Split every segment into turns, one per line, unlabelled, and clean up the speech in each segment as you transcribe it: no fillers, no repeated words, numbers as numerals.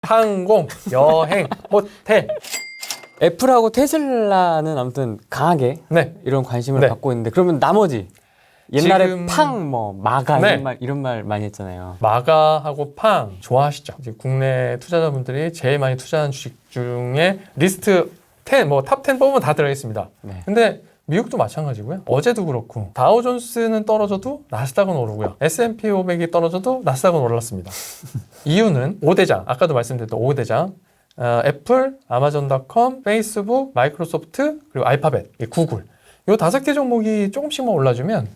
항공, 여행, 호텔.
애플하고 테슬라는 아무튼 강하게
네.
이런 관심을
네.
받고 있는데 그러면 나머지 옛날에
지금-
팡, 뭐 마가
네.
이런 말 많이 했잖아요.
마가하고 팡 좋아하시죠? 이제 국내 투자자분들이 제일 많이 투자한 주식 중에 리스트 10, 탑10 뽑으면 다 들어있습니다.
네.
근데 미국도 마찬가지고요. 어제도 그렇고 다우존스는 떨어져도 나스닥은 오르고요. S&P 500이 떨어져도 나스닥은 올랐습니다. 이유는 5대장, 아까도 말씀드렸던 5대장 애플, 아마존.com, 페이스북, 마이크로소프트, 그리고 알파벳, 구글 이 5개 종목이 조금씩만 올라주면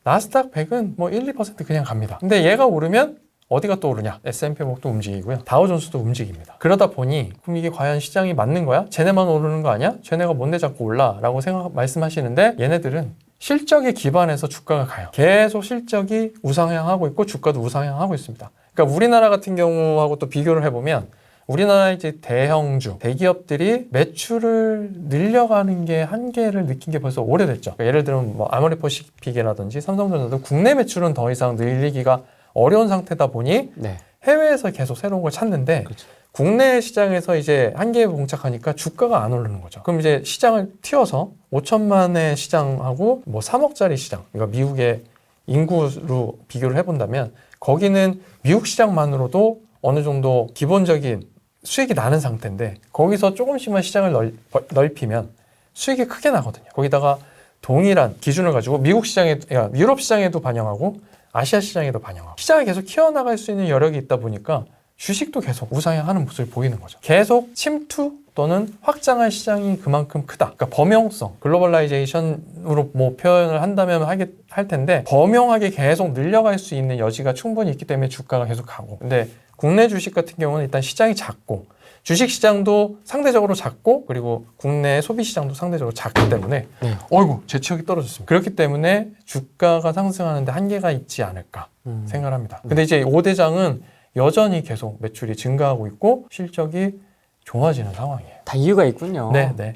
나스닥 100은 뭐 1, 2% 그냥 갑니다. 근데 얘가 오르면 어디가 또 오르냐? S&P 500도 움직이고요. 다우존스도 움직입니다. 그러다 보니 그럼 이게 과연 시장이 맞는 거야? 쟤네만 오르는 거 아니야? 쟤네가 뭔데 자꾸 올라? 라고 말씀하시는데 얘네들은 실적에 기반해서 주가가 가요. 계속 실적이 우상향하고 있고 주가도 우상향하고 있습니다. 그러니까 우리나라 같은 경우하고 또 비교를 해보면 우리나라 이제 대형주, 대기업들이 매출을 늘려가는 게 한계를 느낀 게 벌써 오래됐죠. 그러니까 예를 들면 뭐 아모레퍼시픽이라든지 삼성전자도 국내 매출은 더 이상 늘리기가 어려운 상태다 보니
네.
해외에서 계속 새로운 걸 찾는데
그렇죠.
국내 시장에서 이제 한계에 봉착하니까 주가가 안 오르는 거죠. 그럼 이제 시장을 튀어서 5천만의 시장하고 뭐 3억짜리 시장, 그러니까 미국의 인구로 비교를 해본다면 거기는 미국 시장만으로도 어느 정도 기본적인 수익이 나는 상태인데 거기서 조금씩만 시장을 넓히면 수익이 크게 나거든요. 거기다가 동일한 기준을 가지고 미국 시장에, 유럽 시장에도 반영하고 아시아 시장에도 반영하고 시장을 계속 키워나갈 수 있는 여력이 있다 보니까 주식도 계속 우상향하는 모습을 보이는 거죠. 계속 침투 또는 확장할 시장이 그만큼 크다. 그러니까 범용성, 글로벌라이제이션으로 뭐 표현을 한다면 할 텐데 범용하게 계속 늘려갈 수 있는 여지가 충분히 있기 때문에 주가가 계속 가고. 근데 국내 주식 같은 경우는 일단 시장이 작고 주식 시장도 상대적으로 작고 그리고 국내 소비 시장도 상대적으로 작기 때문에 어이구 재치력이 떨어졌습니다. 그렇기 때문에 주가가 상승하는데 한계가 있지 않을까 생각을 합니다. 근데 이제 5대장은 여전히 계속 매출이 증가하고 있고 실적이 좋아지는 상황이에요.
다 이유가 있군요.
네.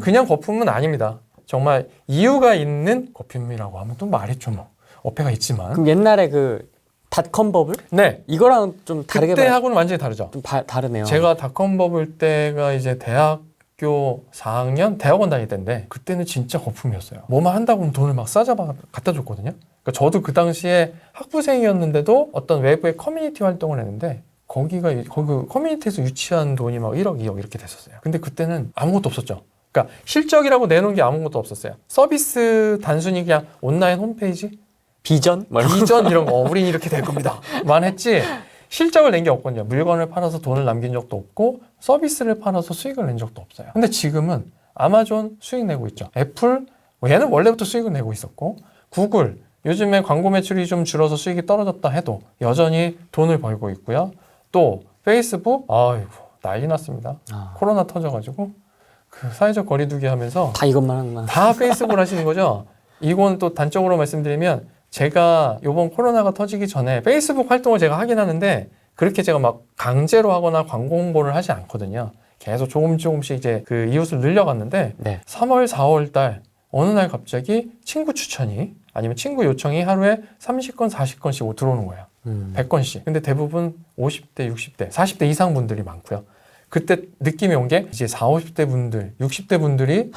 그냥 거품은 아닙니다. 정말 이유가 있는 거품이라고 하면 또 말이 좀 어폐가 있지만.
그럼 옛날에 그 닷컴 버블?
네.
이거랑 좀 다르게
그때하고는 완전히 다르죠.
좀 다르네요.
제가 닷컴 버블 때가 이제 대학교 4학년 대학원 다닐 때인데 그때는 진짜 거품이었어요. 뭐만 한다고 하면 돈을 막 싸잡아 갖다 줬거든요. 그러니까 저도 그 당시에 학부생이었는데도 어떤 외부의 커뮤니티 활동을 했는데 거기 커뮤니티에서 유치한 돈이 막 1억, 2억 이렇게 됐었어요. 근데 그때는 아무것도 없었죠. 그러니까 실적이라고 내놓은 게 아무것도 없었어요. 서비스 단순히 그냥 온라인 홈페이지?
비전?
비전 이런 거 우린 이렇게 될 겁니다. 만 했지 실적을 낸 게 없거든요. 물건을 팔아서 돈을 남긴 적도 없고 서비스를 팔아서 수익을 낸 적도 없어요. 근데 지금은 아마존 수익 내고 있죠. 애플 얘는 원래부터 수익을 내고 있었고 구글 요즘에 광고 매출이 좀 줄어서 수익이 떨어졌다 해도 여전히 돈을 벌고 있고요. 또 페이스북 아이고 난리 났습니다. 코로나 터져가지고 그 사회적 거리두기 하면서
다 이것만 하는구나.
다 페이스북을 하시는 거죠. 이건 또 단적으로 말씀드리면 제가 이번 코로나가 터지기 전에 페이스북 활동을 제가 하긴 하는데 그렇게 제가 막 강제로 하거나 광고 홍보를 하지 않거든요. 계속 조금씩 이제 그 이웃을 늘려갔는데
네.
3월, 4월 달 어느 날 갑자기 친구 추천이 아니면 친구 요청이 하루에 30건, 40건씩 들어오는 거예요. 100건씩. 근데 대부분 50대, 60대, 40대 이상 분들이 많고요. 그때 느낌이 온 게 이제 40, 50대 분들, 60대 분들이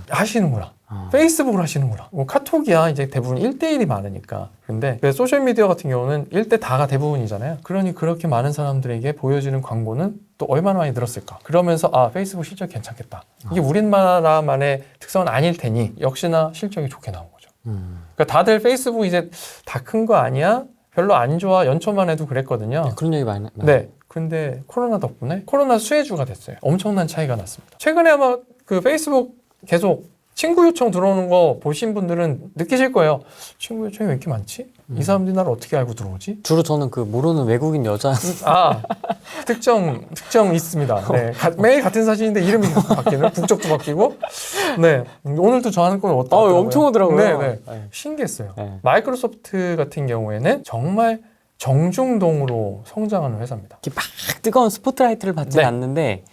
하시는구나. 페이스북을 하시는구나. 뭐 카톡이야 이제 대부분 1대1이 많으니까. 근데 소셜미디어 같은 경우는 1대 다가 대부분이잖아요. 그러니 그렇게 많은 사람들에게 보여지는 광고는 또 얼마나 많이 늘었을까. 그러면서 페이스북 실적 괜찮겠다. 이게 우리나라만의 특성은 아닐 테니 역시나 실적이 좋게 나온 거죠. 그러니까 다들 페이스북 이제 다 큰 거 아니야? 별로 안 좋아. 연초만 해도 그랬거든요.
네, 그런 얘기 많이.
네. 근데 코로나 덕분에 코로나 수혜주가 됐어요. 엄청난 차이가 났습니다. 최근에 아마 그 페이스북 계속 친구 요청 들어오는 거 보신 분들은 느끼실 거예요. 친구 요청이 왜 이렇게 많지? 이 사람들이 나를 어떻게 알고 들어오지?
주로 저는 그 모르는 외국인 여자.
특정 있습니다. 네. 매일 같은 사진인데 이름이 바뀌는, 국적도 바뀌고. 네. 오늘도 저 하는 건 어떠더라고요?
엄청 오더라고요.
네. 신기했어요. 마이크로소프트 같은 경우에는 정말 정중동으로 성장하는 회사입니다.
이렇게 막 뜨거운 스포트라이트를 받지는 않는데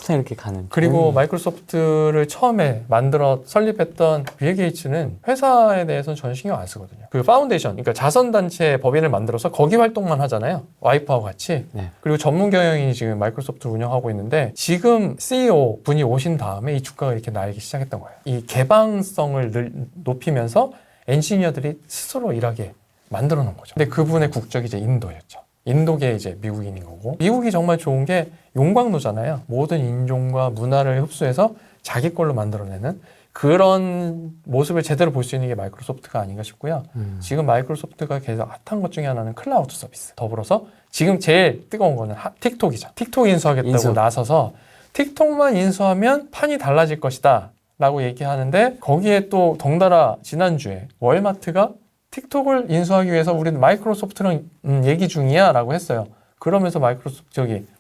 그냥 이렇게 가는.
그리고 마이크로소프트를 처음에 만들어 설립했던 빌 게이츠는 회사에 대해서는 전혀 신경 안 쓰거든요. 그 파운데이션, 그러니까 자선단체 법인을 만들어서 거기 활동만 하잖아요. 와이프하고 같이.
네.
그리고 전문 경영인이 지금 마이크로소프트를 운영하고 있는데 지금 CEO 분이 오신 다음에 이 주가가 이렇게 날기 시작했던 거예요. 이 개방성을 높이면서 엔지니어들이 스스로 일하게 만들어 놓은 거죠. 근데 그분의 국적이 이제 인도였죠. 인도계 이제 미국인인 거고, 미국이 정말 좋은 게 용광로잖아요. 모든 인종과 문화를 흡수해서 자기 걸로 만들어내는 그런 모습을 제대로 볼 수 있는 게 마이크로소프트가 아닌가 싶고요. 지금 마이크로소프트가 계속 핫한 것 중에 하나는 클라우드 서비스. 더불어서 지금 제일 뜨거운 거는 틱톡이죠. 틱톡 인수하겠다고 나서서 틱톡만 인수하면 판이 달라질 것이다 라고 얘기하는데, 거기에 또 덩달아 지난주에 월마트가 틱톡을 인수하기 위해서 우리는 마이크로소프트랑 얘기 중이야 라고 했어요. 그러면서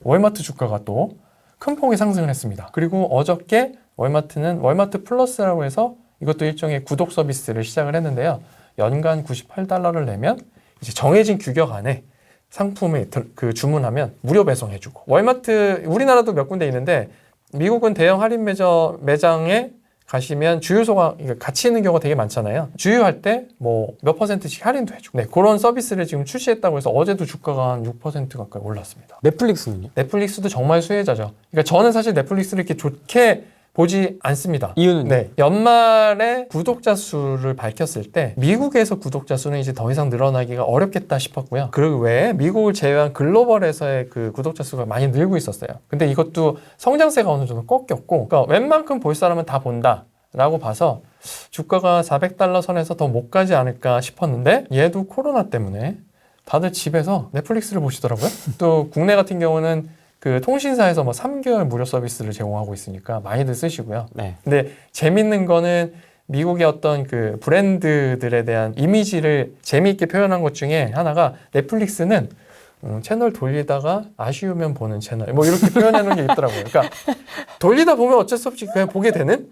월마트 주가가 또 큰 폭의 상승을 했습니다. 그리고 어저께 월마트는 월마트 플러스라고 해서 이것도 일종의 구독 서비스를 시작을 했는데요. 연간 $98를 내면 이제 정해진 규격 안에 상품을 주문하면 무료 배송해주고, 월마트 우리나라도 몇 군데 있는데 미국은 대형 할인 매장에 가시면 주유소가 같이 있는 경우가 되게 많잖아요. 주유할 때 뭐 몇 %씩 할인도 해주고, 네, 그런 서비스를 지금 출시했다고 해서 어제도 주가가 한 6% 가까이 올랐습니다.
넷플릭스는요?
넷플릭스도 정말 수혜자죠. 그러니까 저는 사실 넷플릭스를 이렇게 좋게 보지 않습니다.
이유는?
네, 연말에 구독자 수를 밝혔을 때 미국에서 구독자 수는 이제 더 이상 늘어나기가 어렵겠다 싶었고요. 그 외에 미국을 제외한 글로벌에서의 그 구독자 수가 많이 늘고 있었어요. 근데 이것도 성장세가 어느 정도 꺾였고, 그러니까 웬만큼 볼 사람은 다 본다 라고 봐서 주가가 $400 선에서 더 못 가지 않을까 싶었는데, 얘도 코로나 때문에 다들 집에서 넷플릭스를 보시더라고요. 또 국내 같은 경우는 그 통신사에서 뭐 3개월 무료 서비스를 제공하고 있으니까 많이들 쓰시고요.
네.
근데 재밌는 거는 미국의 어떤 그 브랜드들에 대한 이미지를 재미있게 표현한 것 중에 하나가, 넷플릭스는 채널 돌리다가 아쉬우면 보는 채널, 뭐 이렇게 표현해 놓은 게 있더라고요. 그러니까 돌리다 보면 어쩔 수 없이 그냥 보게 되는,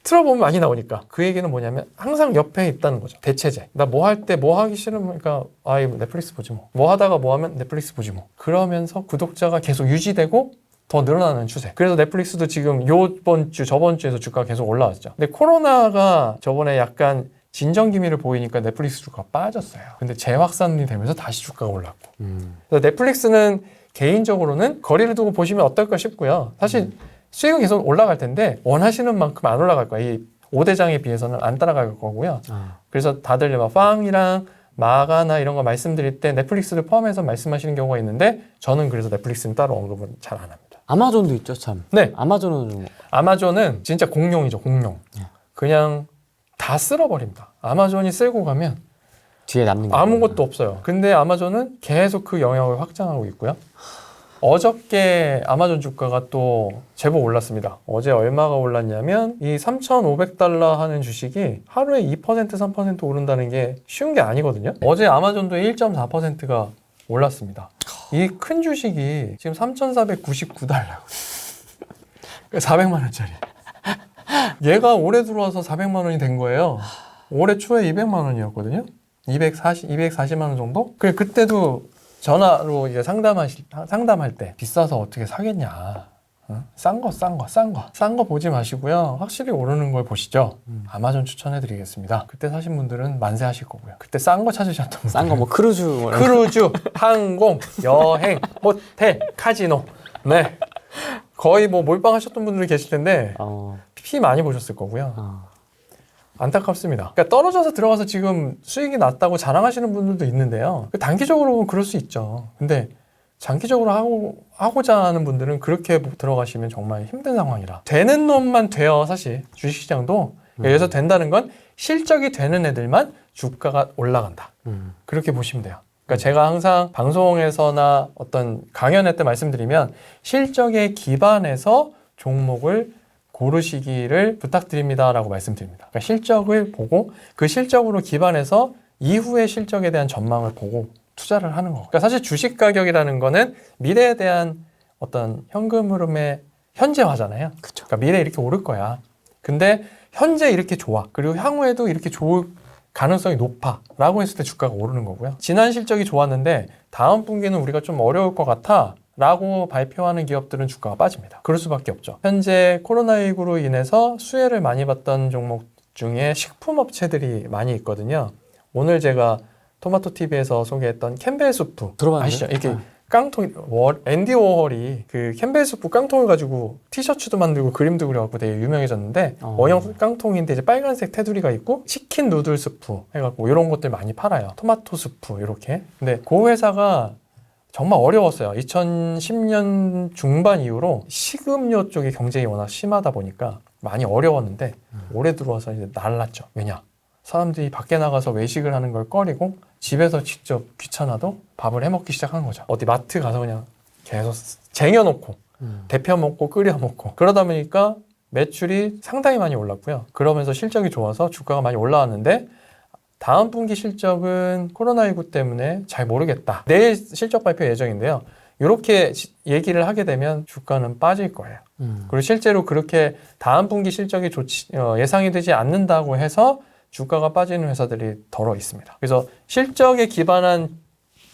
틀어보면 많이 나오니까. 그 얘기는 뭐냐면 항상 옆에 있다는 거죠. 대체제. 나 뭐 할 때 뭐 하기 싫으면 그러니까 이거 넷플릭스 보지 뭐. 뭐 하다가 뭐 하면 넷플릭스 보지 뭐. 그러면서 구독자가 계속 유지되고 더 늘어나는 추세. 그래서 넷플릭스도 지금 요번 주 저번 주에서 주가가 계속 올라왔죠. 근데 코로나가 저번에 약간 진정 기미를 보이니까 넷플릭스 주가가 빠졌어요. 근데 재확산이 되면서 다시 주가가 올랐고. 그래서 넷플릭스는 개인적으로는 거리를 두고 보시면 어떨까 싶고요. 사실 수익은 계속 올라갈 텐데 원하시는 만큼 안 올라갈 거예요. 이 5대장에 비해서는 안 따라갈 거고요. 그래서 다들 막 빵이랑 마가나 이런 거 말씀드릴 때 넷플릭스를 포함해서 말씀하시는 경우가 있는데, 저는 그래서 넷플릭스는 따로 언급은 잘 안 합니다.
아마존도 있죠, 참.
네.
아마존은 좀...
아마존은 진짜 공룡이죠, 공룡. 그냥 다 쓸어버립니다. 아마존이 쓸고 가면
뒤에 남는 게
아무것도 없어요. 근데 아마존은 계속 그 영역을 확장하고 있고요. 어저께 아마존 주가가 또 제법 올랐습니다. 어제 얼마가 올랐냐면 이 $3,500 하는 주식이 하루에 2% 3% 오른다는 게 쉬운 게 아니거든요. 어제 아마존도 1.4%가 올랐습니다. 이 큰 주식이 지금 $3,499. 400만 원짜리. 얘가 올해 들어와서 400만 원이 된 거예요. 올해 초에 200만 원이었거든요. 240만 원 정도? 그때도 전화로 이제 상담할 때 비싸서 어떻게 사겠냐. 싼 거 보지 마시고요. 확실히 오르는 걸 보시죠. 아마존 추천해 드리겠습니다. 그때 사신 분들은 만세 하실 거고요. 그때 싼 거 찾으셨던 분들.
싼 거 뭐 크루즈.
크루즈, 항공, 여행, 호텔, 카지노. 네. 거의 뭐 몰빵하셨던 분들이 계실 텐데 피 많이 보셨을 거고요. 안타깝습니다. 그러니까 떨어져서 들어가서 지금 수익이 났다고 자랑하시는 분들도 있는데요. 단기적으로 보면 그럴 수 있죠. 근데 장기적으로 하고자 하는 분들은 그렇게 들어가시면 정말 힘든 상황이라. 되는 놈만 돼요, 사실. 주식시장도. 여기서 된다는 건 실적이 되는 애들만 주가가 올라간다. 그렇게 보시면 돼요. 그러니까 제가 항상 방송에서나 어떤 강연회 때 말씀드리면 실적에 기반해서 종목을 고르시기를 부탁드립니다라고 말씀드립니다. 그러니까 실적을 보고 그 실적으로 기반해서 이후의 실적에 대한 전망을 보고 투자를 하는 거고. 그러니까 사실 주식 가격이라는 거는 미래에 대한 어떤 현금 흐름의 현재화잖아요.
그쵸.
그러니까 미래에 이렇게 오를 거야. 근데 현재 이렇게 좋아. 그리고 향후에도 이렇게 좋을 가능성이 높아 라고 했을 때 주가가 오르는 거고요. 지난 실적이 좋았는데 다음 분기는 우리가 좀 어려울 것 같아 라고 발표하는 기업들은 주가가 빠집니다. 그럴 수밖에 없죠. 현재 코로나19로 인해서 수혜를 많이 봤던 종목 중에 식품업체들이 많이 있거든요. 오늘 제가 토마토TV에서 소개했던 캠벨 수프
들어봤는데?
아시죠? 이렇게 깡통, 앤디 워홀이 그 캠벨 수프 깡통을 가지고 티셔츠도 만들고 그림도 그려갖고 되게 유명해졌는데 원형 깡통인데 이제 빨간색 테두리가 있고 치킨 누들 스프 해갖고 이런 것들 많이 팔아요. 토마토 스프 이렇게. 근데 그 회사가 정말 어려웠어요. 2010년 중반 이후로 식음료 쪽의 경쟁이 워낙 심하다 보니까 많이 어려웠는데 올해 들어와서 이제 날랐죠. 왜냐? 사람들이 밖에 나가서 외식을 하는 걸 꺼리고 집에서 직접 귀찮아도 밥을 해먹기 시작한 거죠. 어디 마트 가서 그냥 계속 쟁여놓고 데펴 먹고 끓여 먹고 그러다 보니까 매출이 상당히 많이 올랐고요. 그러면서 실적이 좋아서 주가가 많이 올라왔는데 다음 분기 실적은 코로나19 때문에 잘 모르겠다. 내일 실적 발표 예정인데요. 이렇게 얘기를 하게 되면 주가는 빠질 거예요. 그리고 실제로 그렇게 다음 분기 실적이 예상이 되지 않는다고 해서 주가가 빠지는 회사들이 더러 있습니다. 그래서 실적에 기반한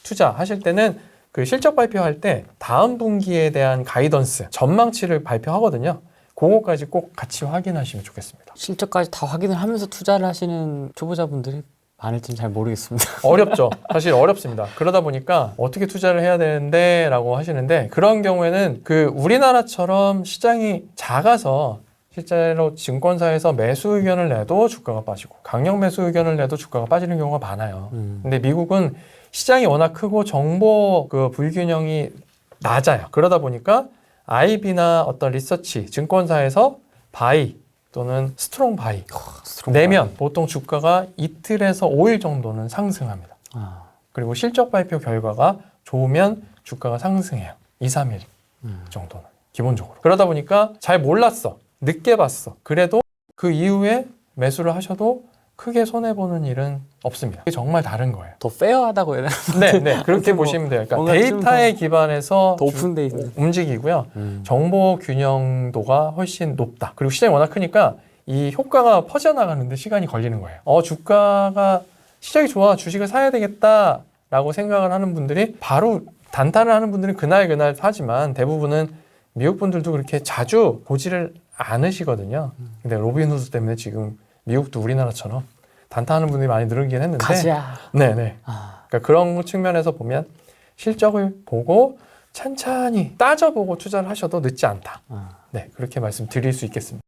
투자 하실 때는 그 실적 발표할 때 다음 분기에 대한 가이던스, 전망치를 발표하거든요. 그거까지 꼭 같이 확인하시면 좋겠습니다.
실적까지 다 확인을 하면서 투자를 하시는 초보자분들이 많을지는 잘 모르겠습니다.
어렵죠. 사실 어렵습니다. 그러다 보니까 어떻게 투자를 해야 되는데 라고 하시는데 그런 경우에는 그 우리나라처럼 시장이 작아서 실제로 증권사에서 매수 의견을 내도 주가가 빠지고 강력 매수 의견을 내도 주가가 빠지는 경우가 많아요. 근데 미국은 시장이 워낙 크고 정보 그 불균형이 낮아요. 그러다 보니까 IB나 어떤 리서치 증권사에서 바이 또는 스트롱 바이 내면 보통 주가가 이틀에서 5일 정도는 상승합니다. 그리고 실적 발표 결과가 좋으면 주가가 상승해요. 2, 3일 정도는 기본적으로. 그러다 보니까 잘 몰랐어. 늦게 봤어. 그래도 그 이후에 매수를 하셔도 크게 손해보는 일은 없습니다. 이게 정말 다른 거예요.
더 페어하다고 해야 되나?
네. 그렇게 보시면 돼요. 그러니까
뭔가 좀
데이터에 기반해서
더 오픈돼 있는.
움직이고요. 정보 균형도가 훨씬 높다. 그리고 시장이 워낙 크니까 이 효과가 퍼져나가는데 시간이 걸리는 거예요. 주가가 시장이 좋아. 주식을 사야 되겠다라고 생각을 하는 분들이 바로 단타를 하는 분들은 그날 사지만 대부분은 미국 분들도 그렇게 자주 보지를 않으시거든요. 근데 로빈후드 때문에 지금 미국도 우리나라처럼 단타하는 분들이 많이 늘긴 했는데
가자.
네네. 그러니까 그런 측면에서 보면 실적을 보고 천천히 따져보고 투자를 하셔도 늦지 않다. 네, 그렇게 말씀드릴 수 있겠습니다.